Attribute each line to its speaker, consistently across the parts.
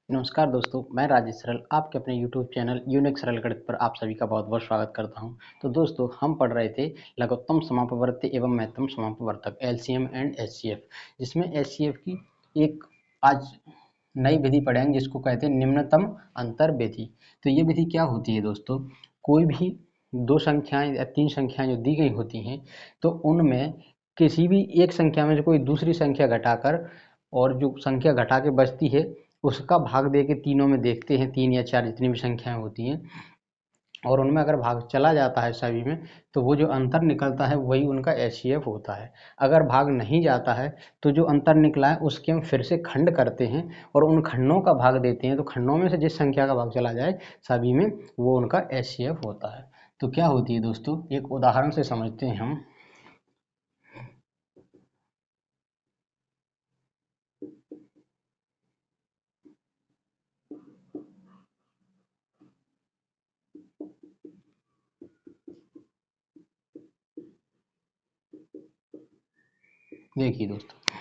Speaker 1: नमस्कार दोस्तों, मैं राजेश सरल आपके अपने YouTube चैनल यूनिक सरल गणित पर आप सभी का बहुत बहुत स्वागत करता हूं। तो दोस्तों, हम पढ़ रहे थे लघुत्तम समापवर्ती एवं महत्तम समापवर्तक LCM एंड HCF, जिसमें HCF की एक आज नई विधि पढ़ेंगे जिसको कहते हैं निम्नतम अंतर विधि। तो ये विधि क्या होती है दोस्तों? कोई भी दो संख्याएं या तीन संख्याएं जो दी गई होती हैं, तो उनमें किसी भी एक संख्या में से कोई दूसरी संख्या घटाकर और जो संख्या घटा के बचती है उसका भाग दे के तीनों में देखते हैं, तीन या चार जितनी भी संख्याएं होती हैं, और उनमें अगर भाग चला जाता है सभी में, तो वो जो अंतर निकलता है वही उनका HCF होता है। अगर भाग नहीं जाता है तो जो अंतर निकला है उसके हम फिर से खंड करते हैं और उन खंडों का भाग देते हैं, तो खंडों में से जिस संख्या का भाग चला जाए सभी में, वो उनका HCF होता है। तो क्या होती है दोस्तों, एक उदाहरण से समझते हैं हम। देखिए दोस्तों,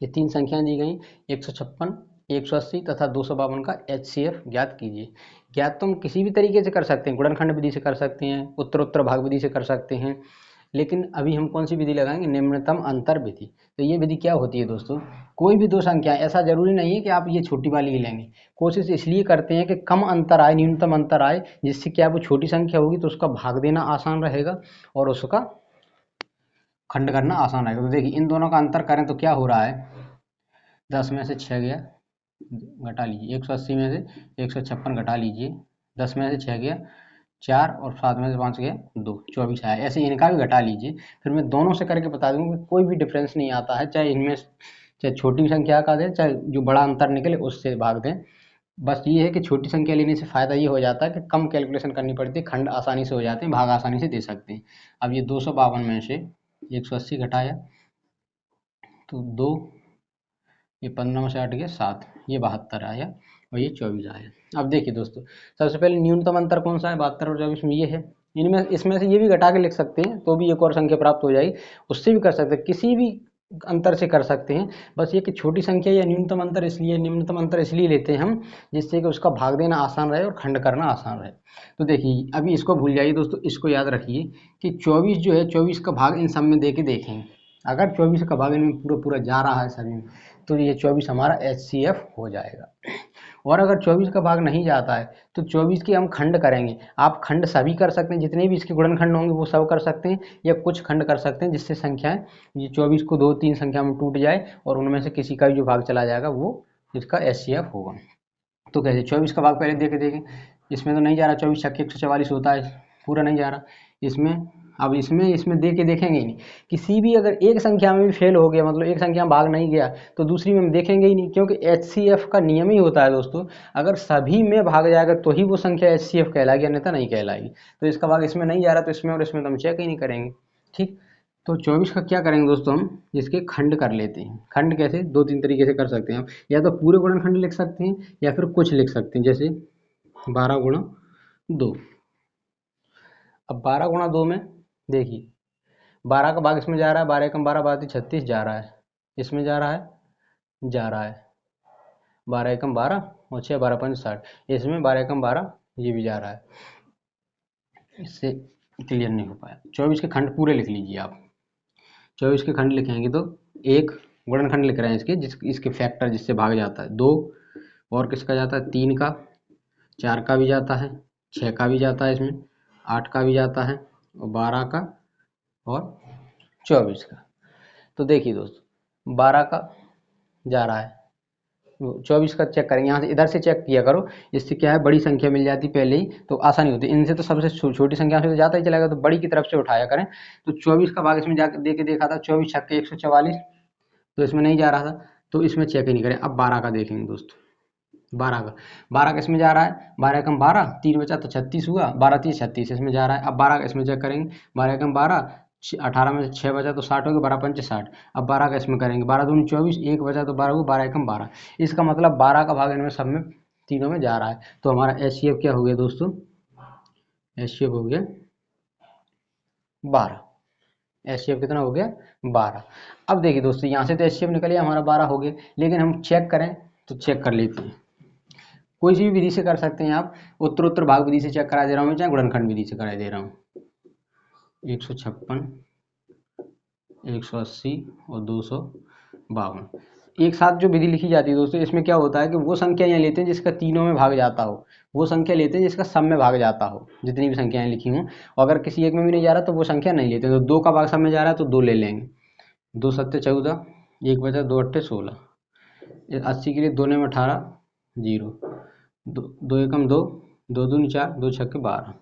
Speaker 1: ये तीन संख्याएं दी गई, 156, 180 तथा 252 का HCF ज्ञात कीजिए। ज्ञात तो हम किसी भी तरीके से कर सकते हैं, गुणनखंड विधि से कर सकते हैं, उत्तर भाग विधि से कर सकते हैं, लेकिन अभी हम कौन सी विधि लगाएंगे? निम्नतम अंतर विधि। तो ये विधि क्या होती है दोस्तों? कोई भी दो संख्याएं, ऐसा जरूरी नहीं है कि आप ये छोटी वाली ही लेंगे, कोशिश इसलिए करते हैं कि कम अंतर आए, न्यूनतम अंतर आए, जिससे क्या वो छोटी संख्या होगी तो उसका भाग देना आसान रहेगा और उसका खंड करना आसान रहेगा। तो देखिए, इन दोनों का अंतर करें तो क्या हो रहा है? 10 में से 6 गया, घटा लीजिए। 180 में से 156 घटा लीजिए, 10 में से 6 गया 4 और 7 में से 5 गया 2, 24 आया। ऐसे इनका भी घटा लीजिए। फिर मैं दोनों से करके बता दूंगा कि कोई भी डिफरेंस नहीं आता है, चाहे इनमें चाहे छोटी संख्या का दें चाहे जो बड़ा अंतर निकले उससे भाग दें। बस ये है कि छोटी संख्या लेने से फ़ायदा ये हो जाता है कि कम कैलकुलेशन करनी पड़ती है, खंड आसानी से हो जाते हैं, भाग आसानी से दे सकते हैं। अब ये 252 में से 180 घटाया तो 2, ये 15 में से 8 गया 7, ये 72 आया और ये 24 आया। अब देखिए दोस्तों, सबसे पहले न्यूनतम अंतर कौन सा है? 72 और 24 में ये है। इनमें इसमें से ये भी घटा के लिख सकते हैं तो भी एक और संख्या प्राप्त हो जाएगी, उससे भी कर सकते हैं, किसी भी अंतर से कर सकते हैं। बस ये कि छोटी संख्या या न्यूनतम अंतर इसलिए निम्नतम अंतर इसलिए लेते हैं हम, जिससे कि उसका भाग देना आसान रहे और खंड करना आसान रहे। तो देखिए, अभी इसको भूल जाइए दोस्तों, इसको याद रखिए कि 24 जो है, 24 का भाग इन सब में दे के देखेंगे। अगर 24 का भाग इनमें पूरा पूरा जा रहा है सभी में, तो ये 24 हमारा HCF हो जाएगा। और अगर 24 का भाग नहीं जाता है तो 24 की हम खंड करेंगे। आप खंड सभी कर सकते हैं, जितने भी इसके गुणनखंड होंगे वो सब कर सकते हैं, या कुछ खंड कर सकते हैं जिससे संख्याएं ये 24 को 2-3 संख्या में टूट जाए और उनमें से किसी का भी जो भाग चला जाएगा वो इसका HCF होगा। तो कैसे? 24 का भाग पहले देखें, इसमें तो नहीं जा रहा, 24 छक्के 144 होता है, पूरा नहीं जा रहा इसमें। अब इसमें दे के देखेंगे ही नहीं। किसी भी अगर एक संख्या में भी फेल हो गया, मतलब एक संख्या में भाग नहीं गया, तो दूसरी में हम देखेंगे ही नहीं, क्योंकि HCF का नियम ही होता है दोस्तों, अगर सभी में भाग जाएगा तो ही वो संख्या HCF कहलाएगी, अन्यथा नहीं कहलाएगी। तो इसका भाग इसमें नहीं जा रहा तो इसमें और इसमें तो हम चेक ही नहीं करेंगे। ठीक, तो 24 का क्या करेंगे दोस्तों? हम इसके खंड कर लेते हैं। खंड कैसे? 2-3 तरीके से कर सकते हैं हम, या तो पूरे गुणनखंड लिख सकते हैं या फिर कुछ लिख सकते हैं, जैसे 12 गुणा 2। अब 12 गुणा 2 में देखिए, 12 का भाग इसमें जा रहा है, 12 एकम 12, 12 36 जा रहा है, इसमें जा रहा है 12 एकम 12 और 6 12 5 60, इसमें 12 एकम 12 ये भी जा रहा है। इससे क्लियर नहीं हो पाया। 24 के खंड पूरे लिख लीजिए आप। 24 के खंड लिखेंगे तो एक गुणनखंड लिख रहे हैं इसके, इसके फैक्टर जिससे भाग जाता है 2, और किसका जाता है? 3 का, 4 का भी जाता है, 6 का भी जाता है, इसमें 8 का भी जाता है, और 12 का और 24 का। तो देखिए दोस्तों, 12 का जा रहा है, 24 का चेक करेंगे, यहाँ से इधर से चेक किया करो, इससे क्या है, बड़ी संख्या मिल जाती पहले ही तो आसानी होती। इनसे तो सबसे छोटी संख्या से तो जाता ही चलेगा, तो बड़ी की तरफ से उठाया करें। तो 24 का भाग इसमें जाकर दे के देखा था, 24 छक्के 144, तो इसमें नहीं जा रहा था, तो इसमें चेक ही नहीं करें। अब 12 का देखेंगे दोस्तों, 12 का इसमें जा रहा है, 12 एकम 12, 3 बचा तो 36 हुआ, 12 3 36 इसमें जा रहा है। अब 12 का इसमें चेक करेंगे, 12 एकम 12, 18 में से 6 बचा तो 60 हो गया, 12 पंचे 60। अब 12 का इसमें करेंगे, 12 दूनी 24, 1 बचा तो 12 हुआ, 12 एकम 12। इसका मतलब 12 का भाग इनमें सब में तीनों में जा रहा है, तो हमारा HCF क्या हो गया दोस्तों? HCF हो गया 12। HCF कितना हो गया? 12। अब देखिए दोस्तों, यहाँ से तो HCF निकल गया हमारा 12 हो गया, लेकिन हम चेक करें तो चेक कर लेते हैं। कोई सी भी विधि से कर सकते हैं आप, उत्तरोत्तर भाग विधि से चेक करा दे रहा हूँ मैं, चाहे गुणनखंड विधि से करा दे रहा हूँ। 156, 180 और 252 एक साथ जो विधि लिखी जाती है दोस्तों, इसमें क्या होता है कि वो संख्या यहाँ लेते हैं जिसका तीनों में भाग जाता हो, वो संख्या लेते हैं जिसका सब में भाग जाता हो, जितनी भी संख्याएं लिखी हों। और अगर किसी एक में भी नहीं जा रहा तो वो संख्या नहीं लेते, तो 2 का भाग सब में जा रहा है तो 2 ले लेंगे। 2 सत्ते 14, 1 बचा, 2 अट्ठे 16, 80 के लिए 2 ने 18, 0, 2 एकम 2, 2 दूनी 4, 2 छक्के 12,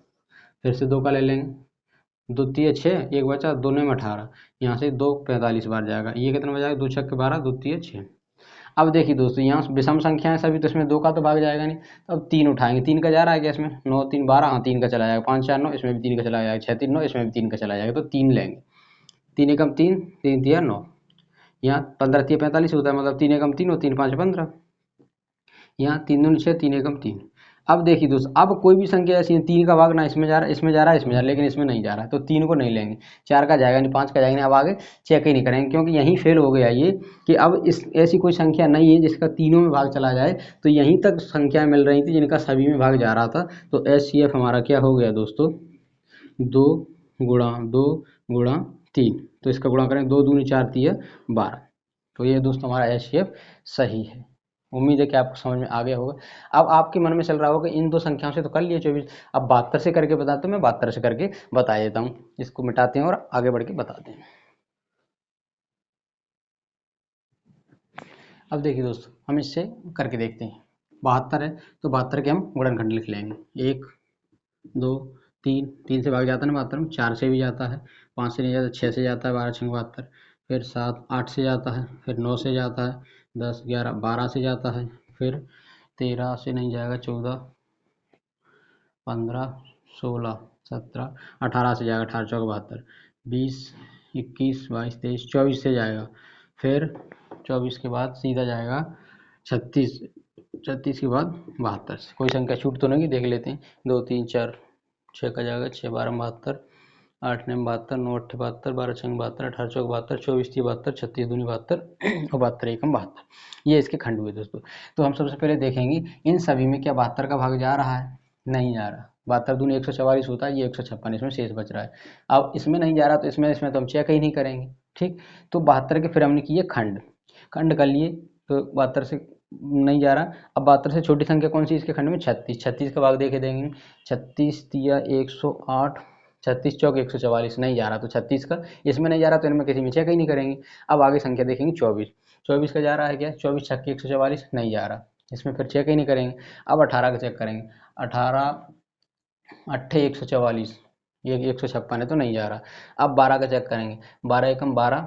Speaker 1: फिर से 2 का ले लेंगे, 2 तिया 6, 1 बचा, 2 ने 18, यहाँ से 2 45 बार जाएगा, ये कितना बजाएगा, 2 छक्के 12, 2 तिया 6। अब देखिए दोस्तों, यहाँ विषम संख्या है सभी, तो इसमें 2 का तो भाग जाएगा नहीं, तो अब 3 उठाएंगे, 3 का जा रहा है क्या इसमें, 9 3 12, हाँ 3 का चला जाएगा, 5 4 9, इसमें भी 3 का चला जाएगा, 6 3 9, इसमें भी 3 का चला जाएगा, तो 3 लेंगे। 3 एकम 3, 3 तिया 9, यहाँ 15 तिया 45 होता है, मतलब 3 एकम 3 और 3 5 15, यहाँ 3 दूनी 6, 3 एकम 3। अब देखिए दोस्तों, अब कोई भी संख्या ऐसी है, 3 का भाग ना इसमें जा रहा है, इसमें जा रहा है, इसमें जा रहा है, लेकिन इसमें नहीं जा रहा है, तो 3 को नहीं लेंगे, 4 का जाएगा नहीं, 5 का जाएगा नहीं, अब आगे चेक ही नहीं करेंगे, क्योंकि यहीं फेल हो गया ये, कि अब इस ऐसी कोई संख्या नहीं है जिसका तीनों में भाग चला जाए, तो यहीं तक संख्याएं मिल रही थी जिनका सभी में भाग जा रहा था। तो HCF हमारा क्या हो गया दोस्तों, 2 गुणा 2 गुणा 3, तो इसका गुणा करें, 2 दूनी 4 तिया 12, तो ये दोस्तों हमारा HCF सही है। उम्मीद है कि आपको समझ में आ गया होगा। अब आपके मन में चल रहा होगा कि इन दो संख्याओं से तो कर लिए 24, अब 72 से करके बताते, मैं 72 से करके बता देता हूँ, इसको मिटाते हैं और आगे बढ़ के बताते हैं। अब देखिए दोस्तों, हम इससे करके देखते हैं। 72 है तो 72 के हम गुणनखंड लिख लेंगे, 1 2 3, 3 से भाग जाता है ना 72 में, 4 से भी जाता है, 5 से नहीं जाता, 6 से जाता है, 12 6 72, फिर 7 8 से जाता है, फिर 9 से जाता है, 10 11 12 से जाता है, फिर 13 से नहीं जाएगा, 14 15 16 17 18 से जाएगा, 18 चौक 72, 20 21 22 23 24 से जाएगा, फिर 24 के बाद सीधा जाएगा 36, 36 के बाद 72 से। कोई संख्या छूट तो नहीं, देख लेते हैं, 2 3 4 6 का जाएगा, 6 12 72, 8 9 72, 9 8 72, 12 6 72, 18 चौक 72, 24 3 72, 36 दूनी 72 और 72 एकम 72, ये इसके खंड हुए दोस्तों। तो हम सबसे पहले देखेंगे इन सभी में क्या 72 का भाग जा रहा है, नहीं जा रहा, 72 दूनी 144 होता है, ये 156, इसमें शेष बच रहा है। अब इसमें नहीं जा रहा तो इसमें तो हम चेक ही नहीं करेंगे, ठीक। तो 72 के फिर हमने किए खंड, खंड कर लिए, तो 72 से नहीं जा रहा। अब 72 से छोटी संख्या कौन सी इसके खंड में, 36, 36 का भाग देखे देंगे, 36 तिया 108, 36 चौक 144, नहीं जा रहा तो 36 का, इसमें नहीं जा रहा तो इनमें किसी में चेक ही नहीं करेंगे। अब आगे संख्या देखेंगे 24, 24 का जा रहा है क्या, 24 छक्के 144, नहीं जा रहा, इसमें फिर चेक ही नहीं करेंगे। अब 18 का चेक करेंगे, 18 अट्ठे 144, ये 156 है तो नहीं जा रहा। अब 12 का चेक करेंगे, 12 एकम 12,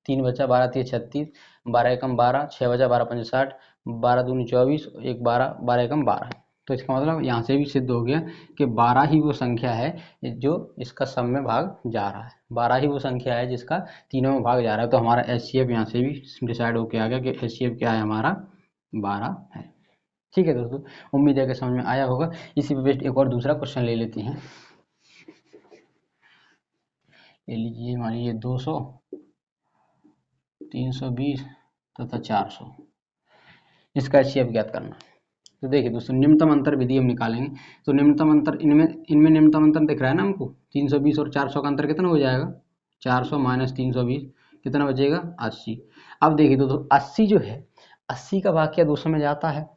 Speaker 1: 3 बचा, 12 3 36, 12 एकम 12, 6 बचा, 12 5 60, 12 दूनी 24, 1 12, 12 एकम 12। तो इसका मतलब यहाँ से भी सिद्ध हो गया कि 12 ही वो संख्या है जो इसका सब में भाग जा रहा है, 12 ही वो संख्या है जिसका तीनों में भाग जा रहा है। तो हमारा HCF यहाँ से भी डिसाइड होके आ गया कि HCF क्या है हमारा, 12 है। ठीक है दोस्तों, उम्मीद है कि समझ में आया होगा। इसी पे बेस्ड एक और दूसरा क्वेश्चन ले लेते हैं। ले लीजिए, मान लीजिए 200, 320 तथा 400, इसका HCF ज्ञात करना। तो देखिए दोस्तों, निम्नतम अंतर विधि हम निकालेंगे। तो निम्नतम अंतर इनमें इनमें निम्नतम अंतर दिख रहा है ना हमको, 320 और 400 का अंतर कितना हो जाएगा, 400 माइनस 320, कितना बचेगा, 80। अब देखिए दोस्तों, 80 जो है, 80 का भाग क्या 200 में जाता है,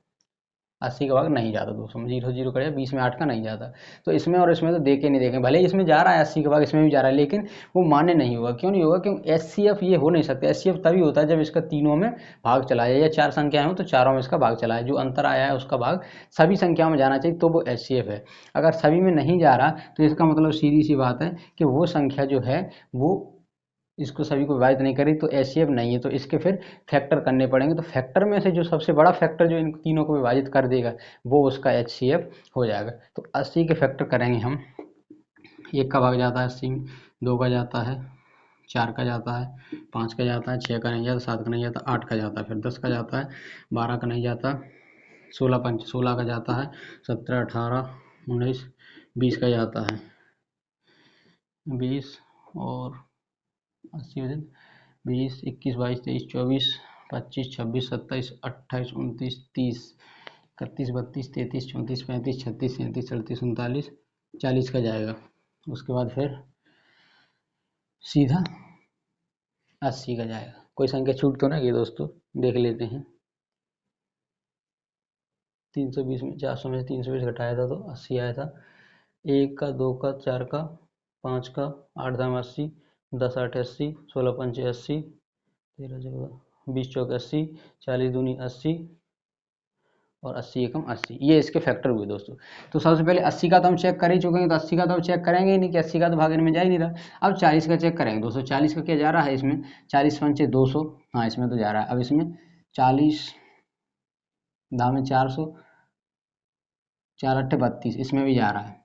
Speaker 1: 80 का भाग नहीं जाता, 200 में 0 0 करेगा, 20 में 8 का नहीं जाता। तो इसमें और इसमें तो देखे नहीं देखें, भले इसमें जा रहा है 80 का भाग, इसमें भी जा रहा है, लेकिन वो मान्य नहीं होगा। क्यों नहीं होगा, क्योंकि HCF ये हो नहीं सकता। HCF तभी होता है जब इसका तीनों में भाग चला जाए, या 4 संख्याएं हो तो चारों में इसका भाग चला है, जो अंतर आया है उसका भाग सभी संख्याओं में जाना चाहिए, तो वो HCF है। अगर सभी में नहीं जा रहा तो इसका मतलब सीधी सी बात है कि वो संख्या जो है वो इसको सभी को विभाजित नहीं करी, तो HCF नहीं है। तो इसके फिर फैक्टर करने पड़ेंगे, तो फैक्टर में से जो सबसे बड़ा फैक्टर जो इन तीनों को विभाजित कर देगा वो उसका HCF हो जाएगा। तो 80 के फैक्टर करेंगे हम, 1 का भाग जाता है 80 में, 2 का जाता है, 4 का जाता है, 5 का जाता है, 6 का नहीं जाता, 7 का नहीं जाता, 8 का जाता है, फिर 10 का जाता है, 12 का नहीं जाता, 16 पंच 16 का जाता है, 17 18 19 20 का जाता है, 20 और 80 वजन 20 21 22 23 24 25 26 27 28 29 30 31, 32, 33, 34, 35, 36, 37, 38, 39, 40 का जाएगा। उसके बाद फिर सीधा 80 का जाएगा। कोई संख्या छूट तो ना गई दोस्तों, देख लेते हैं। 320 में 400 में से 320 घटाया था तो 80 आया था। 1 का, 2 का, 4 का, 5 का, 8 दाम 80, 10 8 80, 16 पंचे 80, 13 14 20 चौक 80, 40 दूनी 80 और 80 एकम 80। ये इसके फैक्टर हुए दोस्तों। तो सबसे पहले 80 का तो हम चेक कर ही चुके हैं, तो 80 का तो अब चेक करेंगे ही नहीं कि 80 का तो भागने में जा ही नहीं रहा। अब 40 का चेक करेंगे दोस्तों। 40 का क्या जा रहा है इसमें, 40 पंचे 200, हाँ इसमें तो जा रहा है। अब इसमें 40 दाम 400, 4 8 32, इसमें भी जा रहा है,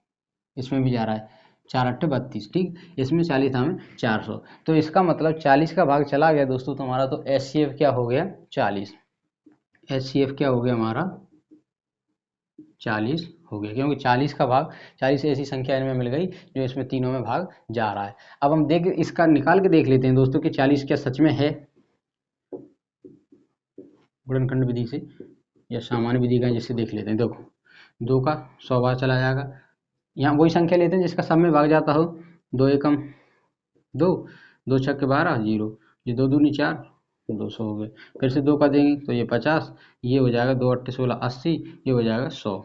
Speaker 1: इसमें भी जा रहा है 4 8 32, ठीक। इसमें 40 दाम 400, तो इसका मतलब 40 का भाग चला गया दोस्तों। तो हमारा तो HCF क्या हो गया 40, HCF क्या हो गया हमारा 40 हो गया, क्योंकि 40 का भाग 40 ऐसी संख्या इनमें मिल गई जो इसमें तीनों में भाग जा रहा है। अब हम देख इसका निकाल के देख लेते हैं दोस्तों कि 40 क्या सच में है गुणनखंड विधि से या सामान्य विधि का, जिससे देख लेते हैं। देखो 2 का 100 बार चला जाएगा। यहाँ वही संख्या लेते हैं जिसका सब में भाग जाता हो। 2 एकम 2, 2 छक्के 12 0, ये 2 दूनी 4, 200 हो गए। फिर से 2 का देंगे तो ये 50, ये हो जाएगा 2 8 16 80, ये हो जाएगा 100।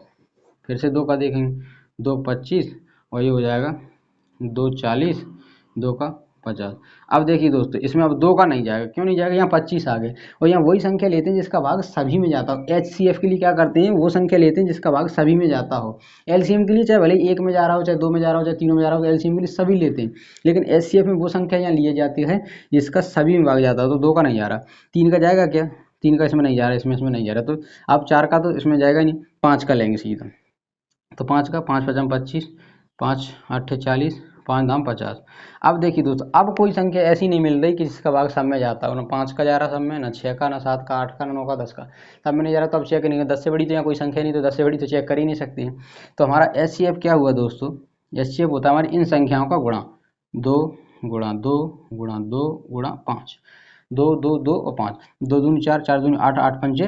Speaker 1: फिर से 2 का देखेंगे 2 25 और ये हो जाएगा 2 40, 2 का 50। अब देखिए दोस्तों इसमें अब 2 का नहीं जाएगा, क्यों नहीं जाएगा, यहाँ 25 आ गए। और यहाँ वही संख्या लेते हैं जिसका भाग सभी में जाता हो। HCF के लिए क्या करते हैं, वो संख्या लेते हैं जिसका भाग सभी में जाता हो। LCM के लिए चाहे भले 1 में जा रहा हो, चाहे 2 में जा रहा हो, चाहे 3 में जा रहा हो, LCM के लिए सभी लेते हैं। लेकिन HCF में वो संख्या यहाँ लिए जाती है जिसका सभी में भाग जाता हो। तो 2 का नहीं जा रहा। 3 का जाएगा क्या, 3 का इसमें नहीं जा रहा, इसमें नहीं जा रहा। तो अब 4 का तो इसमें जाएगा नहीं, 5 का लेंगे सीधा। तो 5 का 5 5 25, 5 8 40, 5 दाम 50। अब देखिए दोस्तों अब कोई संख्या ऐसी नहीं मिल रही कि जिसका भाग सब में जाता हो। ना 5 का जा रहा सब में, ना 6 का, ना 7 का, 8 का, ना 9 का, 10 का, सब में नहीं जा रहा। तो अब चेक नहीं, 10 से बड़ी तो यहाँ कोई संख्या नहीं, तो 10 से बड़ी तो चेक कर ही नहीं सकती है। तो हमारा HCF क्या हुआ दोस्तों, HCF होता है हमारी इन संख्याओं का गुणा, 2 गुणा 2 गुणा 2 गुणा 5, 2 2 2 और 5, 2 दूनी 4, 4 दूनी 8, 8 पंचे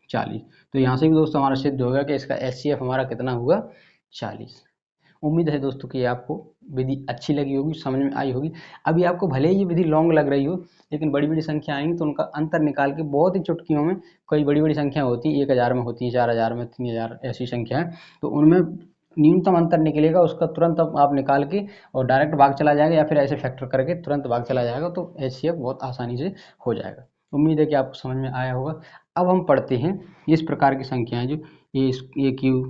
Speaker 1: 40। तो यहाँ से भी दोस्तों हमारा सिद्ध हो गया कि इसका HCF हमारा कितना हुआ 40। उम्मीद है दोस्तों कि आपको विधि अच्छी लगी होगी, समझ में आई होगी। अभी आपको भले ही ये विधि लॉन्ग लग रही हो, लेकिन बड़ी बड़ी संख्या आएंगी तो उनका अंतर निकाल के बहुत ही चुटकियों में, कई बड़ी बड़ी संख्या होती हैं 1000 में होती है, 4000 में, 3000 ऐसी संख्या है, तो उनमें न्यूनतम अंतर निकलेगा, उसका तुरंत आप निकाल के और डायरेक्ट भाग चला जाएगा या फिर ऐसे फैक्टर करके तुरंत भाग चला जाएगा। तो HCF बहुत आसानी से हो जाएगा। उम्मीद है कि आपको समझ में आया होगा। अब हम पढ़ते हैं इस प्रकार की संख्याएं जो AQ,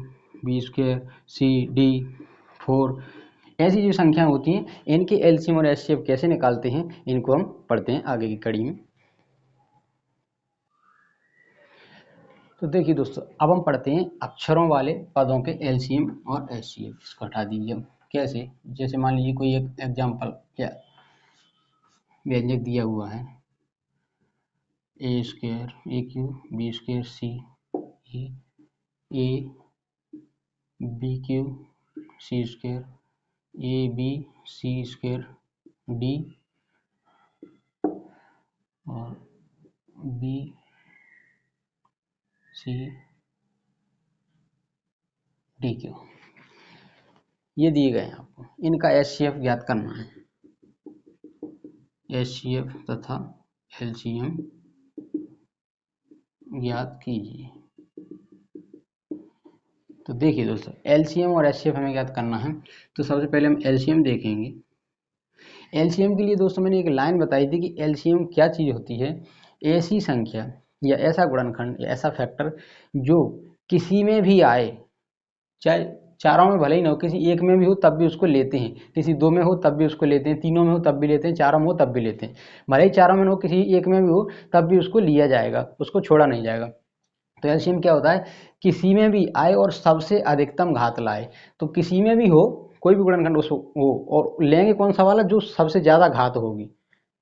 Speaker 1: B स्क्वायर, CD 4, ऐसी जो संख्या होती हैं इनके LCM और HCF कैसे निकालते हैं, इनको हम पढ़ते हैं आगे की कड़ी में। तो देखिए दोस्तों अब हम पढ़ते हैं अक्षरों वाले पदों के LCM और HCF। इसको हटा दीजिए। कैसे, जैसे मान लीजिए कोई एक एग्जाम्पल क्या व्यंजक दिया हुआ है, A square AQ, B square C A BQ, C square ABC square D और BCDQ, ये दिए गए हैं आपको। इनका HCF ज्ञात करना है। HCF तथा LCM ज्ञात कीजिए। तो देखिए दोस्तों LCM और HCF हमें ज्ञात करना है। तो सबसे पहले हम LCM देखेंगे। LCM के लिए दोस्तों मैंने एक लाइन बताई थी कि LCM क्या चीज़ होती है, ऐसी संख्या या ऐसा गुणनखंड या ऐसा फैक्टर जो किसी में भी आए, चाहे चारों में भले ही ना हो, किसी एक में भी हो तब भी उसको लेते हैं, किसी 2 में हो तब भी उसको लेते हैं, 3 में हो तब भी लेते हैं, 4 में हो तब भी लेते हैं। भले ही 4 में ना हो, किसी एक में भी हो तब भी उसको लिया जाएगा, उसको छोड़ा नहीं जाएगा। तो LCM क्या होता है, किसी में भी आए और सबसे अधिकतम घात लाए। तो किसी में भी हो, कोई भी गुणनखंड उसको हो, और लेंगे कौन सा वाला, जो सबसे ज़्यादा घात होगी।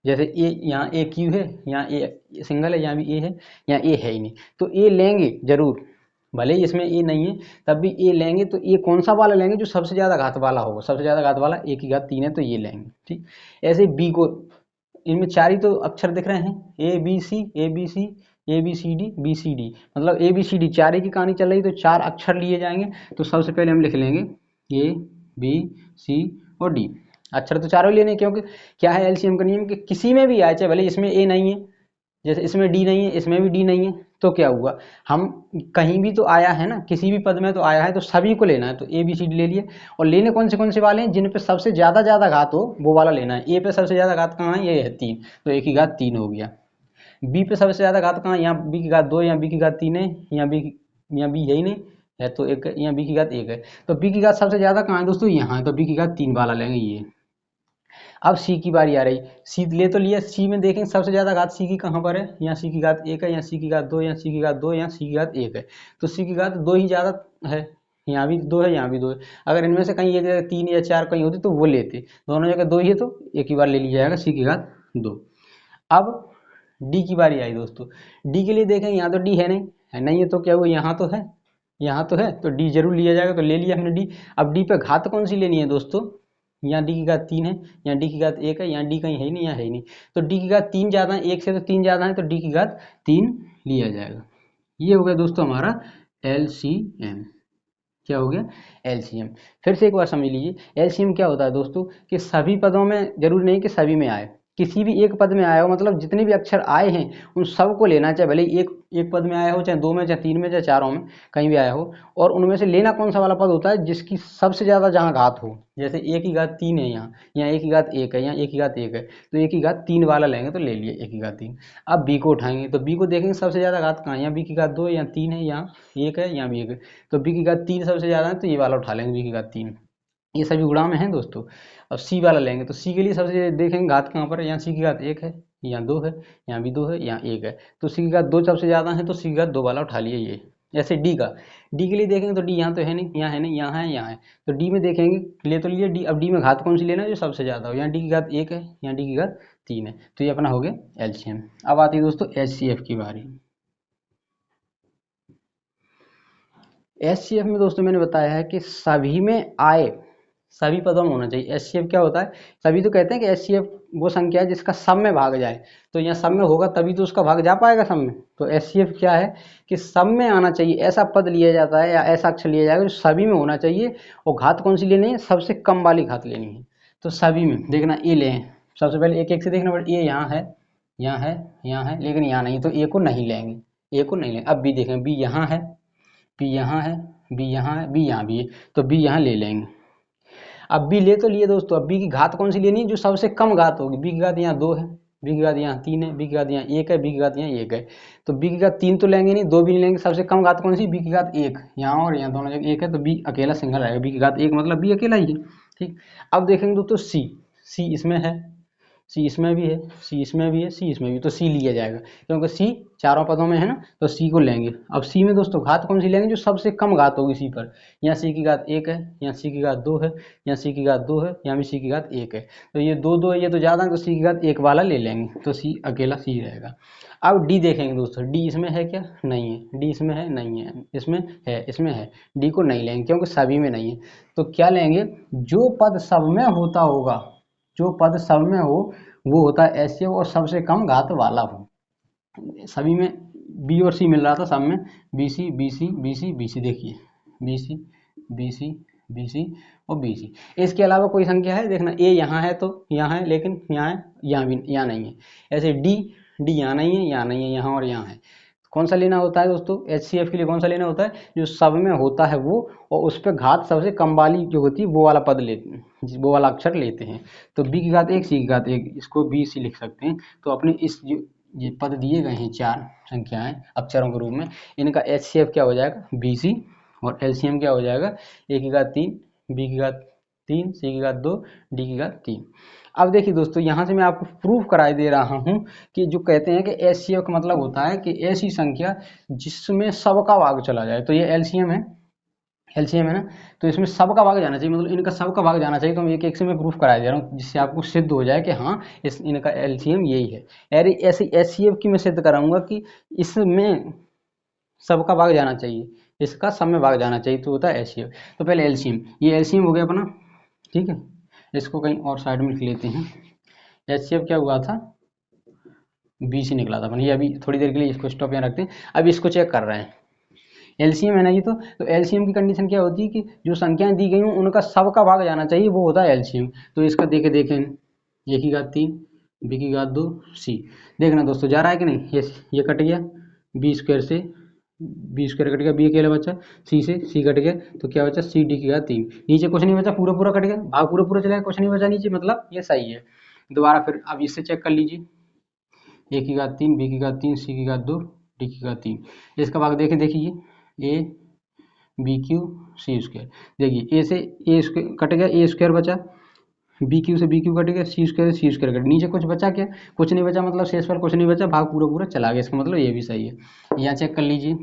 Speaker 1: जैसे ए, यहाँ AQ है, यहाँ ए सिंगल है, यहाँ भी A है, यहाँ A है ही नहीं, तो A लेंगे जरूर, भले ही इसमें A नहीं है तब भी A लेंगे। तो A कौन सा वाला लेंगे, जो सबसे ज़्यादा घात वाला होगा। सबसे ज़्यादा घात वाला A की घात 3 है तो ये लेंगे, ठीक। ऐसे B को, इनमें 4 ही तो अक्षर दिख रहे हैं, ABC ABC ABCD BCD, मतलब ABCD 4 की कहानी चल रही तो 4 अक्षर लिए जाएंगे। तो सबसे पहले हम लिख लेंगे A B C और D। अक्षर तो चारों लेने, क्योंकि क्या है एलसीएम का नियम कि किसी में भी आए, चाहे भले इसमें A नहीं है, जैसे इसमें D नहीं है, इसमें भी D नहीं है, तो क्या हुआ, हम कहीं भी तो आया है ना, किसी भी पद में तो आया है, तो सभी को लेना है। तो ABCD ले लिए, और लेने कौन से वाले हैं, जिन पे सबसे ज्यादा घात हो वो वाला लेना है। A पे सबसे ज्यादा घात कहाँ है, ये है 3, तो A की घात 3 हो गया। B पे सबसे ज्यादा घात कहाँ है, यहाँ B की घात 2, यहाँ B की घात 3 है, यहाँ B यही नहीं है, तो एक यहाँ B की घात 1 है। तो B की घात सबसे ज्यादा कहाँ है दोस्तों, यहाँ है, तो B की घात 3 वाला लेंगे ये। अब C की बारी आ रही, C ले तो लिया, C में देखेंगे सबसे ज्यादा घात C की कहाँ पर है, यहाँ C की घात 1 है, यहाँ C की घात 2, यहाँ C की घात 2, यहाँ C की घात 1 है। तो C की घात 2 ही ज्यादा है, यहाँ भी 2 है, यहाँ भी 2 है। अगर इनमें से कहीं एक जगह 3 या 4 कहीं होती तो वो लेते, दोनों जगह 2 ही है, तो एक ही बार ले लिया जाएगा C की घात 2। अब D की बारी आई दोस्तों, D के लिए देखेंगे, यहाँ तो D है नहीं है, तो क्या हुआ, यहाँ तो है, यहाँ तो है, तो D जरूर लिया जाएगा, तो ले लिया हमने D। अब D पे घात कौन सी लेनी है दोस्तों, यहाँ D की घात 3 है, यहाँ D की घात 1 है, यहाँ D कहीं है नहीं, यहाँ है नहीं, तो D की घात 3 ज़्यादा है, 1 से तो 3 ज़्यादा है, तो D की घात 3 लिया जाएगा। ये हो गया दोस्तों हमारा LCM। क्या हो गया, LCM। फिर से एक बार समझ लीजिए, LCM क्या होता है दोस्तों, कि सभी पदों में, जरूरी नहीं कि सभी में आए, किसी भी एक पद में आया हो, मतलब जितने भी अक्षर आए हैं उन सबको लेना, चाहे भले एक पद में आया हो, चाहे 2 में, चाहे 3 में, चाहे चारों में, कहीं भी आया हो, और उनमें से लेना कौन सा वाला पद होता है, जिसकी सबसे ज़्यादा जहाँ घात हो। जैसे A की घात 3 है, यहाँ A की घात 1 है, यहाँ A की घात 1 है, तो A की घात 3 वाला लेंगे, तो ले लिए A की घात 3। अब B को उठाएंगे, तो B को देखेंगे सबसे ज़्यादा घात कहाँ है, यहाँ B की घात 2 है, यहाँ 3 है, यहाँ 1 है, यहाँ भी 1 है, तो B की घात 3 सबसे ज़्यादा है, तो ये वाला उठा लेंगे, B की घात 3। ये सभी गुणा में हैं दोस्तों। अब C वाला लेंगे, तो C के लिए सबसे देखेंगे घात कहाँ पर है, यहाँ C की घात 1 है, यहाँ 2 है, यहाँ भी 2 है, यहाँ 1 है, तो C की घात 2 सबसे ज़्यादा है, तो C की घात 2 वाला उठा लिए ये। ऐसे D के लिए देखेंगे, तो D यहाँ तो है नहीं, यहाँ है नहीं, यहाँ है, यहाँ है, तो D में देखेंगे, ले तो लिए D। अब D में घात कौन सी लेना है, जो सबसे ज़्यादा हो, यहाँ D की घात 1 है, यहाँ D की घात 3 है, तो ये अपना हो गया LCM। अब आती है दोस्तों HCF की बारी। HCF में दोस्तों मैंने बताया है कि सभी में आए, सभी पदों में होना चाहिए। HCF क्या होता है, सभी तो कहते हैं कि HCF वो संख्या है जिसका सब में भाग जाए, तो यहाँ सब में होगा तभी तो उसका भाग जा पाएगा सब में। तो HCF क्या है कि सब में आना चाहिए, ऐसा पद लिया जाता है या ऐसा अक्षर लिया जाएगा जो सभी में होना चाहिए, और घात कौन सी लेनी है, सबसे कम वाली घात लेनी है। तो सभी में देखना A लें, सबसे पहले एक एक से देखना, बट A यहाँ है, यहाँ है, यहाँ है, लेकिन यहाँ नहीं, तो A को नहीं लेंगे, A को नहीं लेंगे। अब B देखें, B यहाँ है, B यहाँ है, B यहाँ है, B यहाँ भी है, तो B यहाँ ले लेंगे। अब B ले तो लिए दोस्तों, अब B की घात कौन सी लेनी है, जो सबसे कम घात होगी। B की घात यहाँ 2 है, B की घात यहाँ 3 है, B की घात यहाँ 1 है, B की घात यहाँ 1 है, तो B की घात 3 तो लेंगे नहीं, 2 भी नहीं लेंगे। सबसे कम घात कौन सी, B की घात 1, यहाँ और यहाँ दोनों जगह 1 है, तो B अकेला सिंगल आएगा, B की घात 1 मतलब B अकेला ही है। ठीक, अब देखेंगे दोस्तों C इसमें है, C इसमें भी है, C इसमें भी है, C इसमें भी, तो C लिया जाएगा, क्योंकि C चारों पदों में है ना, तो C को लेंगे। अब C में दोस्तों घात कौन सी लेंगे, जो सबसे कम घात होगी C पर। यहाँ C की घात 1 है, यहाँ C की घात 2 है, यहाँ C की घात 2 है, यहाँ भी C की घात 1 है, तो ये 2 है, ये तो ज़्यादा है, तो C की घात 1 वाला ले लेंगे, तो C अकेला C रहेगा। अब D देखेंगे दोस्तों, D इसमें है क्या, नहीं है, D इसमें है, नहीं है, इसमें है, D को नहीं लेंगे क्योंकि सभी में नहीं है। तो क्या लेंगे, जो पद सब में होता होगा, जो पद सब में हो वो होता है HCF, और सबसे कम घात वाला हो। सभी में B और C मिल रहा था, सब में BC BC BC BC, देखिए BC BC BC और BC। इसके अलावा कोई संख्या है, देखना A यहाँ है, तो यहाँ है, लेकिन यहाँ है, यहाँ भी, यहाँ नहीं है। ऐसे D यहाँ नहीं है, यहाँ नहीं है, यहाँ और यहाँ है। कौन सा लेना होता है दोस्तों, HCF के लिए कौन सा लेना होता है, जो सब में होता है वो, और उस पर घात सबसे कम वाली जो होती है वो वाला पद लेते हैं, वो वाला अक्षर लेते हैं। तो B की घात 1, C की घात 1, इसको BC लिख सकते हैं। तो अपने इस जो ये पद दिए गए हैं 4 संख्याएं अक्षरों के रूप में, इनका HCF क्या हो जाएगा, BC, और LCM क्या हो जाएगा, A की घात 3, B की घात 3, C की घात 2, D की घात 3। अब देखिए दोस्तों, यहाँ से मैं आपको प्रूफ कराई दे रहा हूँ कि जो कहते हैं कि HCF का मतलब होता है कि ऐसी संख्या जिसमें सबका भाग चला जाए, तो ये LCM है ना, तो इसमें सबका भाग जाना चाहिए, मतलब इनका सबका भाग जाना चाहिए। तो हम एक एक से मैं प्रूफ करा दे रहा हूँ, जिससे आपको सिद्ध हो जाए कि हाँ इनका LCM यही है। अरे ऐसे HCF की मैं सिद्ध कराऊंगा कि इसमें सबका भाग जाना चाहिए, इसका सब में भाग जाना चाहिए, तो होता है HCF। तो पहले LCM, ये LCM हो गया अपना, ठीक है, इसको कहीं और साइड में लिख लेते हैं। HCF क्या हुआ था, बी सी निकला था अपन। ये अभी थोड़ी देर के लिए इसको स्टॉप यहाँ रखते हैं, अभी इसको चेक कर रहे हैं। एलसीएम है ना ये, तो एलसीएम की कंडीशन क्या होती है कि जो संख्याएं दी गई हों उनका सबका भाग जाना चाहिए, वो होता है एलसीएम। तो इसका देखें ए की घात 3, बी की घात 2, सी। देखना दोस्तों जा रहा है कि नहीं, ये कट गया, बी स्क्वायर से बी स्क्वायर कट गया, बी अकेला बचा, सी से सी कट गया, तो क्या बचा, सी डी की घात 3। नीचे कुछ नहीं बचा, पूरा पूरा कट गया, भाग पूरा पूरा चला गया, कुछ नहीं बचा नीचे, मतलब ये सही है। दोबारा फिर अब इससे चेक कर लीजिए, ए की घात 3, बी की घात 3, सी की घात 2, डी की घात 3। इसका भाग देखिए a b cube C square. देखिए ए से ए स्क्वायर कट गया, ए स्क्वायर बचा, बी क्यू से बी क्यू कट गया, सी स्क्वायर से सी स्क्वायर कट, नीचे कुछ बचा क्या, कुछ नहीं बचा, मतलब शेष पर कुछ नहीं बचा, भाग पूरा पूरा चला गया, इसका मतलब ये भी सही है। यहाँ चेक कर लीजिए,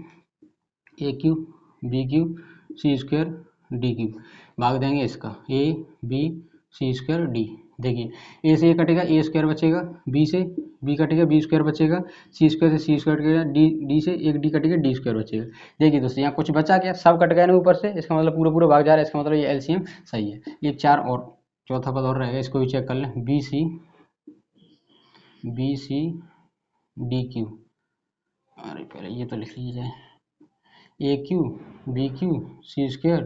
Speaker 1: A cube B cube C square D cube, भाग देंगे इसका A B C square D. देखिए ए से ए कटेगा, ए स्क्वायर बचेगा, बी से बी कटेगा, बी स्क्वायर बचेगा, सी स्क्वायर से सी स्क्वायर कटेगा, डी से एक डी कटेगा, डी स्क्वायर बचेगा। देखिए दोस्तों यहाँ कुछ बचा क्या, सब कट गया ना ऊपर से, इसका मतलब पूरा पूरा भाग जा रहा है, इसका मतलब ये एलसीएम सही है। ये 4 और चौथा पद और रहेगा, इसको भी चेक कर लें, बी सी डी क्यू। अरे पहले ये तो लिख लीजिए, A cube B cube C square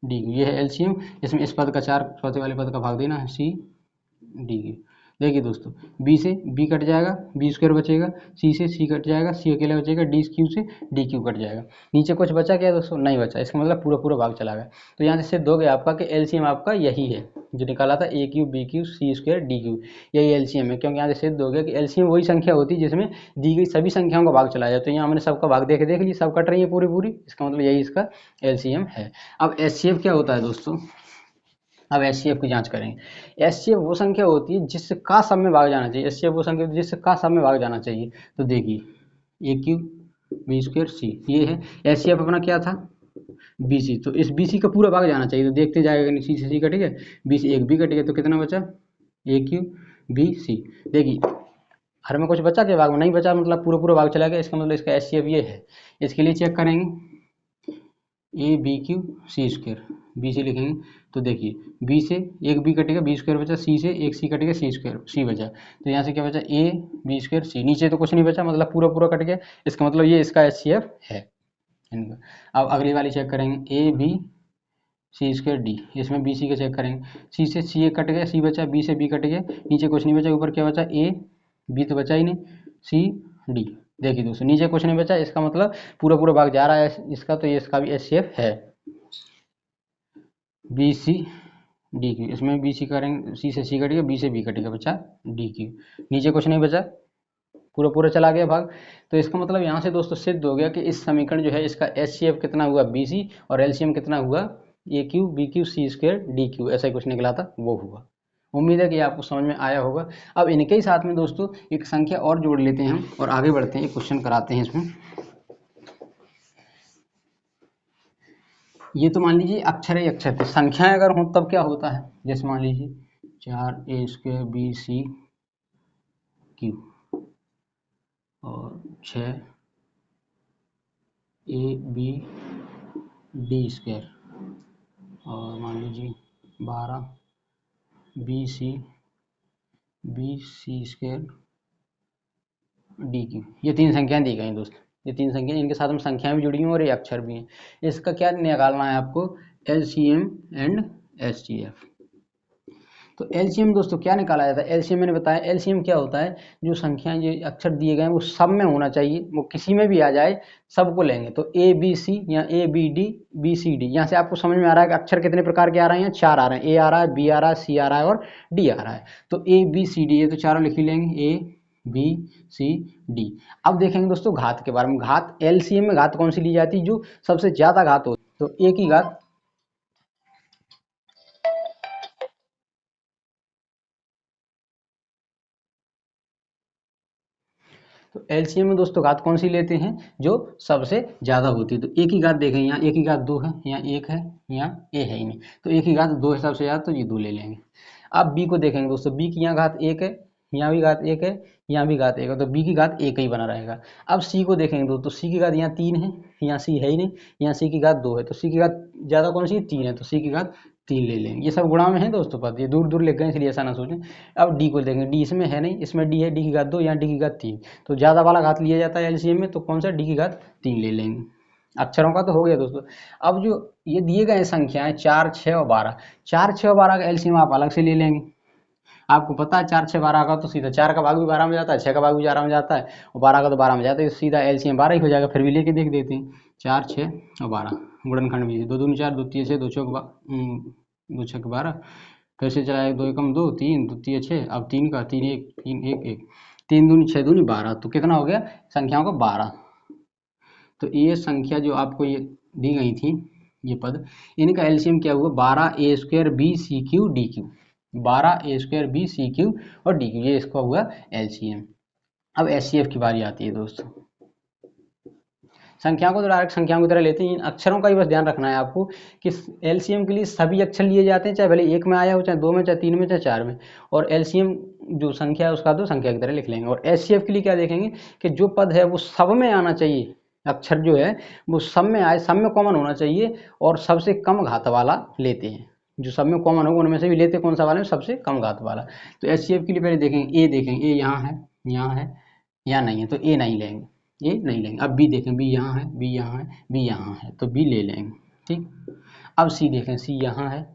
Speaker 1: D cube, ये है एलसीएम। इसमें इस पद का 4 चौथे वाले पद का भाग देना है, सी डी क्यू। देखिए दोस्तों बी से बी कट जाएगा, बी स्क्वायर बचेगा, सी से सी कट जाएगा, सी अकेला बचेगा, डी क्यू से डी क्यू कट जाएगा, नीचे कुछ बचा क्या दोस्तों, नहीं बचा, इसका मतलब पूरा पूरा भाग चला गया। तो यहाँ से सिद्ध हो गया आपका कि एलसीएम आपका यही है जो निकाला था, A cube B cube C square D cube, यही एलसीएम है। क्योंकि यहाँ से सिद्ध हो गया कि एलसीएम वही संख्या होती है जिसमें दी गई सभी संख्याओं का भाग चला जाए। तो यहाँ हमने सबका भाग देख ली, सब कट रही है पूरी पूरी, इसका मतलब यही इसका एलसीएम है। अब एचसीएफ क्या होता है दोस्तों, अब एचसीएफ की जांच करेंगे। एचसीएफ वो संख्या होती है जिसका सब में भाग जाना चाहिए, एचसीएफ वो संख्या जिसका सब में भाग जाना चाहिए। तो देखिए ए क्यू बी स्क्वायर सी, ये है एचसीएफ अपना क्या था, बी सी। तो इस बी सी का पूरा भाग जाना चाहिए, तो देखते जाएगा, सी से सी कट गया, बी से एक बी कट गया, तो कितना बचा, ए क्यू बी सी। देखिए हर में कुछ बचा क्या, भाग में नहीं बचा, मतलब पूरा पूरा भाग चला गया, इसका मतलब इसका एचसीएफ ये है। इसके लिए चेक करेंगे a b cube C square, b c लिखेंगे, तो देखिए बी से एक बी कटेगा, बी स्क्वायर बचा, सी से एक सी कटेगा, सी स्क्वायर सी बचा, तो यहाँ से क्या बचा, ए बी स्क्वायर सी, नीचे तो कुछ नहीं बचा, मतलब पूरा पूरा कट गया, इसका मतलब ये इसका एचसीएफ है इनका। अब अगली वाली चेक करेंगे, a B C square d, इसमें बी सी का चेक करेंगे, सी से सी एक कट गया, सी बचा, बी से बी कट गया, नीचे कुछ नहीं बचा, ऊपर क्या बचा, ए बी तो बचा ही नहीं, सी डी। देखिए दोस्तों नीचे कुछ नहीं बचा, इसका मतलब पूरा पूरा भाग जा रहा है इसका, तो ये इसका भी एचसीएफ है, बी सी डी क्यू। इसमें बी सी करेंगे, सी से सी कटेगा, बी से बी कटेगा, बचा डी क्यू, नीचे कुछ नहीं बचा, पूरा पूरा चला गया भाग। तो इसका मतलब यहाँ से दोस्तों सिद्ध हो गया कि इस समीकरण जो है इसका एचसीएफ कितना हुआ, बी सी, और एलसीएम कितना हुआ, A cube B cube C square D cube, ऐसा ही कुछ निकला था वो हुआ। उम्मीद है कि आपको समझ में आया होगा। अब इनके ही साथ में दोस्तों एक संख्या और जोड़ लेते हैं हम और आगे बढ़ते हैं, एक क्वेश्चन कराते हैं इसमें। ये तो मान लीजिए अक्षर है, अक्षर थे, संख्याएं अगर हों तब क्या होता है, जैसे मान लीजिए 4 ए स्क्वायर बी सी क्यू और 6 ए बी डी स्क्वायर और मान लीजिए 12 बी सी स्क्वायर डी क्यू। ये 3 संख्याएं दी गई हैं दोस्तों, ये 3 संख्याएं, इनके साथ में संख्याएं भी जुड़ी हैं और ये अक्षर भी हैं। इसका क्या निकालना है आपको, एलसीएम एंड एचसीएफ। तो एलसीएम दोस्तों क्या निकाला जाता है, एलसीएम मैंने बताया, एलसीएम क्या होता है, जो संख्याएं जो अक्षर दिए गए हैं वो सब में होना चाहिए, वो किसी में भी आ जाए सबको लेंगे। तो ए बी सी या a b d b c d, यहाँ से आपको समझ में आ रहा है कि अक्षर कितने प्रकार के आ रहे हैं, 4 आ रहे हैं, ए आ रहा है, बी आ रहा है, सी आ रहा है और डी आ रहा है। तो ए बी सी डी, ये तो चारों लिख ही लेंगे, ए बी सी डी। अब देखेंगे दोस्तों घात के बारे में, घात एलसीएम में घात कौन सी ली जाती है, जो सबसे ज्यादा घात हो, तो ए की घात, तो एलसीएम में दोस्तों घात कौन सी लेते हैं, जो सबसे ज्यादा होती है। तो ए की घात देखें, यहाँ ए की घात 2 है, यहाँ 1 है, यहाँ ए है ही नहीं, तो ए की घात 2 है सबसे ज्यादा, तो ये 2 ले लेंगे। अब बी को देखेंगे दोस्तों, बी की यहाँ घात 1 है, यहाँ भी घात 1 है, यहाँ भी घात 1 है, तो बी की घात 1 ही बना रहेगा। अब सी को देखेंगे दोस्तों, सी की घात यहाँ 3 है, यहाँ सी है ही नहीं, यहाँ सी की घात 2 है, तो सी की घात ज्यादा कौन सी है, 3 है, तो सी की घात 3 ले लेंगे। ये सब गुणा में है दोस्तों पद, ये दूर दूर लिख गए इसलिए ऐसा ना सोचें। अब डी को देखेंगे, डी इसमें है नहीं, इसमें डी है, डी की घात 2 यहाँ डी की घात 3, तो ज़्यादा वाला घात लिया जाता है एलसीएम में, तो कौन सा डी की घात 3 ले लेंगे। अक्षरों का तो हो गया दोस्तों। अब जो ये दिए गए संख्याएं 4, 6 और 12, 4, 6 और 12 का एलसीएम आप अलग से ले लेंगे। आपको पता है 4, 6, 12 का तो सीधा 4 का भाग भी 12 में जाता है, 6 का भाग भी 12 में जाता है, और 12 का तो 12 में जाता है, तो सीधा एलसीएम 12 ही हो जाएगा। फिर भी लेके देख देते हैं, 4, 6 और 12 गुणनखंड भी 2 दूनी 4, 2 तिया 6, 2 छक 12, कैसे चला 1 2 एकम 2 3 2 तिया 6, अब 3 का 3 1 3 1 1, 3 दूनी 6 दूनी 12, तो कितना हो गया संख्याओं का 12। तो ये संख्या जो आपको ये दी गई थी ये पद, इनका एलसीएम क्या हुआ 12a² b c cube d cube, 12a² b c cube और डी क्यू, ये इसका हुआ एलसीएम। अब एचसीएफ की बारी आती है दोस्तों। संख्याओं को तो डायरेक्ट संख्याओं की तरह लेते हैं, इन अक्षरों का ही बस ध्यान रखना है आपको कि एलसीएम के लिए सभी अक्षर लिए जाते हैं, चाहे भले एक में आया हो, चाहे 2 में, चाहे 3 में, चाहे 4 में, और एलसीएम जो संख्या है उसका तो संख्या की तरह लिख लेंगे। और एचसीएफ के लिए क्या देखेंगे कि जो पद है वो सब में आना चाहिए, अक्षर जो है वो सब में आए, सब में कॉमन होना चाहिए, और सबसे कम घात वाला लेते हैं, जो सब में कॉमन होगा उनमें से भी लेते कौन सा वाला है, सबसे कम घात वाला। तो एचसीएफ के लिए पहले देखेंगे ए, देखेंगे ए यहाँ है, यहाँ है, यहाँ नहीं है, तो ए नहीं लेंगे, ये नहीं लेंगे। अब बी देखें, बी यहाँ है, बी यहाँ है, बी यहाँ है, तो बी ले लेंगे, ठीक। अब सी देखें, सी यहाँ है,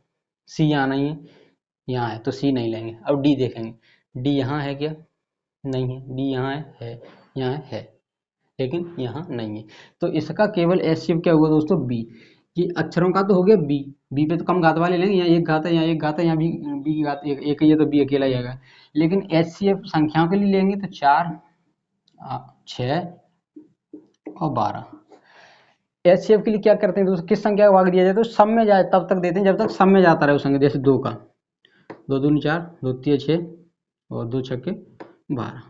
Speaker 1: सी यहाँ नहीं है, यहाँ है, तो सी नहीं लेंगे। अब डी देखेंगे, डी यहाँ है क्या, नहीं है, डी यहाँ है, यहाँ है, लेकिन यहाँ नहीं है, तो इसका केवल एचसीएफ क्या हुआ दोस्तों बी। ये अक्षरों का तो हो गया बी, बी पे तो कम घात वाले लेंगे, यहाँ एक घात है, यहाँ एक घात है, यहाँ बी की घात एक ही है, तो बी अकेला ही आएगा। लेकिन एचसीएफ संख्याओं के लिए लेंगे तो 4, 6 और 12। एचसीएफ के लिए क्या करते हैं दोस्तों, किस संख्या का भाग दिया जाए तो सब में जाए तब तक देते हैं जब तक सब में जाता रहे वो संख्या, जैसे 2 का 2 दूनी 4, 2 तिया 6 और 2 छक्के 12।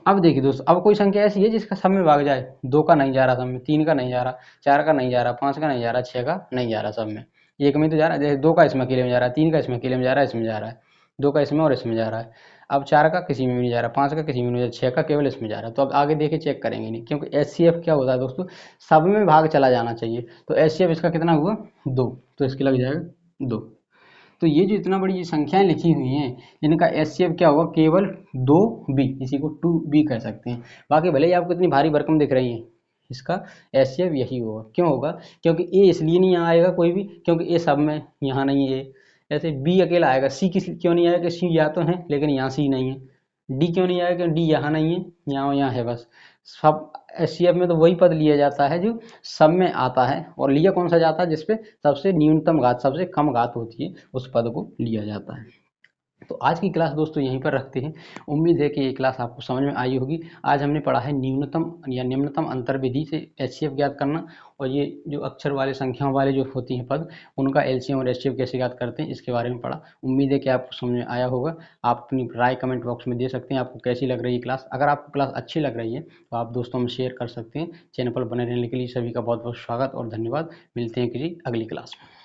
Speaker 1: अब देखिए दोस्तों, अब कोई संख्या ऐसी है जिसका सब में भाग जाए, 2 का नहीं जा रहा सब में, 3 का नहीं जा रहा, 4 का नहीं जा रहा, 5 का नहीं जा रहा, 6 का नहीं जा रहा सब में, एक में तो जा रहा है, जैसे 2 का इसमें अकेले में जा रहा है, 3 का इसमें अकेले में जा रहा है, इसमें जा रहा है, 2 का इसमें और इसमें जा रहा है। अब 4 का किसी में भी नहीं जा रहा, 5 का किसी में नहीं जा रहा, 6 का केवल इसमें जा रहा है। तो अब आगे देखिए चेक करेंगे नहीं, क्योंकि एचसीएफ क्या होता है दोस्तों, सब में भाग चला जाना चाहिए। तो एचसीएफ इसका कितना हुआ 2, तो इसके लग जाएगा 2। तो ये जो इतना बड़ी ये संख्याएं लिखी हुई हैं इनका एचसीएफ क्या होगा केवल 2b, इसी को 2b कह सकते हैं। बाकी भले ही आपको इतनी भारी भरकम दिख रही है, इसका एचसीएफ यही होगा। क्यों होगा, क्योंकि ए इसलिए नहीं यहाँ आएगा कोई भी, क्योंकि ए सब में यहाँ नहीं है, ऐसे बी अकेला आएगा। सी क्यों नहीं आएगा, सी यहाँ तो है लेकिन यहाँ सी नहीं है। डी क्यों नहीं आएगा, डी यहाँ नहीं है, यहाँ है बस। सब एचसीएफ में तो वही पद लिया जाता है जो सब में आता है, और लिया कौन सा जाता है जिसपे सबसे न्यूनतम घात, सबसे कम घात होती है, उस पद को लिया जाता है। तो आज की क्लास दोस्तों यहीं पर रखते हैं। उम्मीद है कि ये क्लास आपको समझ में आई होगी। आज हमने पढ़ा है न्यूनतम या निम्नतम अंतर विधि से एचसीएफ ज्ञात करना, और ये जो अक्षर वाले संख्याओं वाले जो होती हैं पद, उनका एलसीएम और एचसीएफ कैसे ज्ञात करते हैं इसके बारे में पढ़ा। उम्मीद है कि आपको समझ में आया होगा। आप अपनी राय कमेंट बॉक्स में दे सकते हैं, आपको कैसी लग रही है क्लास। अगर आपको क्लास अच्छी लग रही है तो आप दोस्तों में शेयर कर सकते हैं। चैनल पर बने रहने के लिए सभी का बहुत बहुत स्वागत और धन्यवाद। मिलते हैं किसी अगली क्लास में।